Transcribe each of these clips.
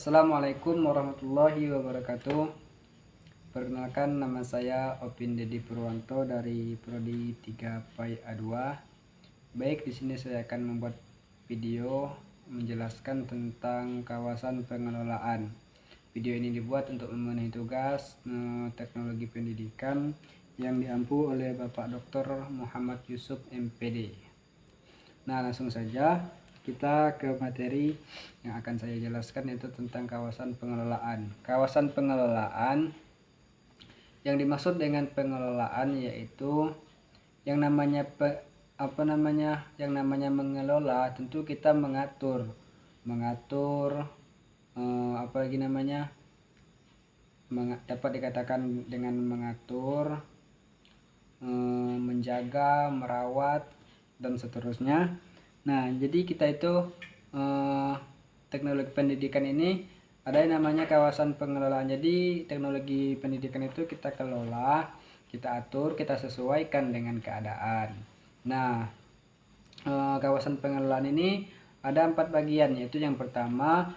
Assalamualaikum warahmatullahi wabarakatuh. Perkenalkan, nama saya Opin Dedi Purwanto dari Prodi 3 PAI A2. Baik, di sini saya akan membuat video menjelaskan tentang kawasan pengelolaan. Video ini dibuat untuk memenuhi tugas teknologi pendidikan yang diampu oleh Bapak Dr. Muhammad Yusuf MPD. Nah, langsung saja kita ke materi yang akan saya jelaskan, yaitu tentang kawasan pengelolaan. Kawasan pengelolaan, yang dimaksud dengan pengelolaan yaitu yang namanya mengelola, tentu kita mengatur dapat dikatakan dengan mengatur, menjaga, merawat, dan seterusnya. Nah, jadi kita itu teknologi pendidikan ini ada yang namanya kawasan pengelolaan. Jadi teknologi pendidikan itu kita kelola, kita atur, kita sesuaikan dengan keadaan. Nah, kawasan pengelolaan ini ada 4 bagian, yaitu yang pertama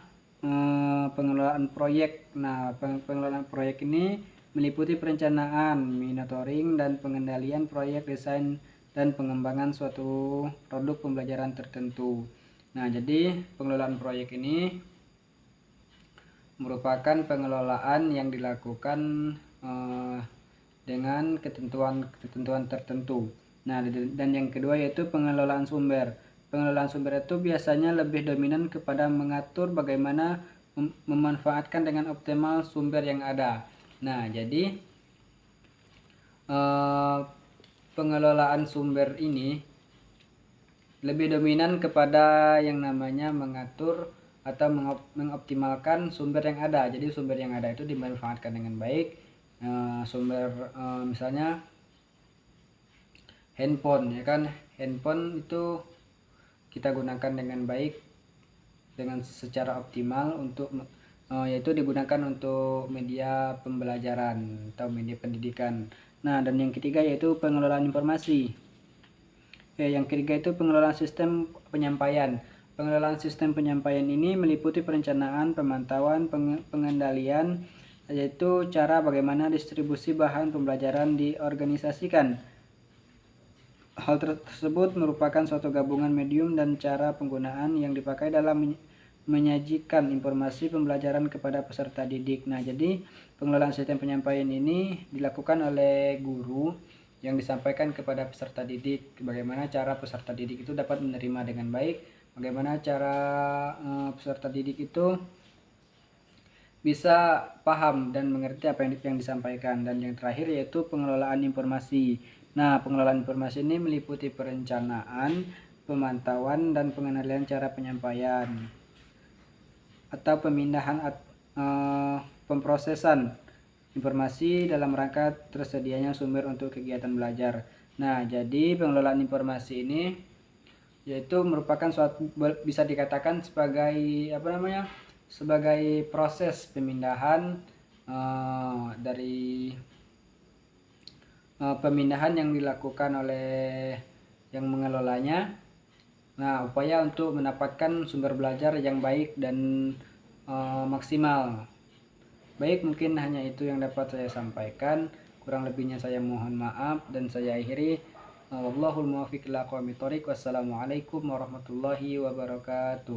pengelolaan proyek. Nah, pengelolaan proyek ini meliputi perencanaan, monitoring, dan pengendalian proyek, desain, dan pengembangan suatu produk pembelajaran tertentu. Nah, jadi pengelolaan proyek ini merupakan pengelolaan yang dilakukan dengan ketentuan tertentu. Nah, dan yang kedua yaitu pengelolaan sumber. Pengelolaan sumber itu biasanya lebih dominan kepada mengatur bagaimana memanfaatkan dengan optimal sumber yang ada. Nah, jadi pengelolaan sumber ini lebih dominan kepada yang namanya mengatur atau mengoptimalkan sumber yang ada. Jadi sumber yang ada itu dimanfaatkan dengan baik. Misalnya handphone, ya kan? Handphone itu kita gunakan dengan baik, dengan secara optimal untuk yaitu digunakan untuk media pembelajaran atau media pendidikan. Nah, dan yang ketiga yaitu pengelolaan informasi. Yang ketiga itu pengelolaan sistem penyampaian. Pengelolaan sistem penyampaian ini meliputi perencanaan, pemantauan, pengendalian, yaitu cara bagaimana distribusi bahan pembelajaran diorganisasikan. Hal tersebut merupakan suatu gabungan medium dan cara penggunaan yang dipakai dalam menyajikan informasi pembelajaran kepada peserta didik. Nah, jadi pengelolaan sistem penyampaian ini dilakukan oleh guru yang disampaikan kepada peserta didik. Bagaimana cara peserta didik itu dapat menerima dengan baik, bagaimana cara peserta didik itu bisa paham dan mengerti apa yang disampaikan. Dan yang terakhir yaitu pengelolaan informasi. Nah, pengelolaan informasi ini meliputi perencanaan, pemantauan, dan pengendalian cara penyampaian atau pemindahan pemrosesan informasi dalam rangka tersedianya sumber untuk kegiatan belajar. Nah, jadi pengelolaan informasi ini yaitu merupakan suatu, bisa dikatakan sebagai sebagai proses pemindahan dari pemindahan yang dilakukan oleh yang mengelolanya. Nah, upaya untuk mendapatkan sumber belajar yang baik dan maksimal. Baik, mungkin hanya itu yang dapat saya sampaikan. Kurang lebihnya saya mohon maaf dan saya akhiri. Wallahul muwaffiq ila aqwamit thoriq. Wassalamualaikum warahmatullahi wabarakatuh.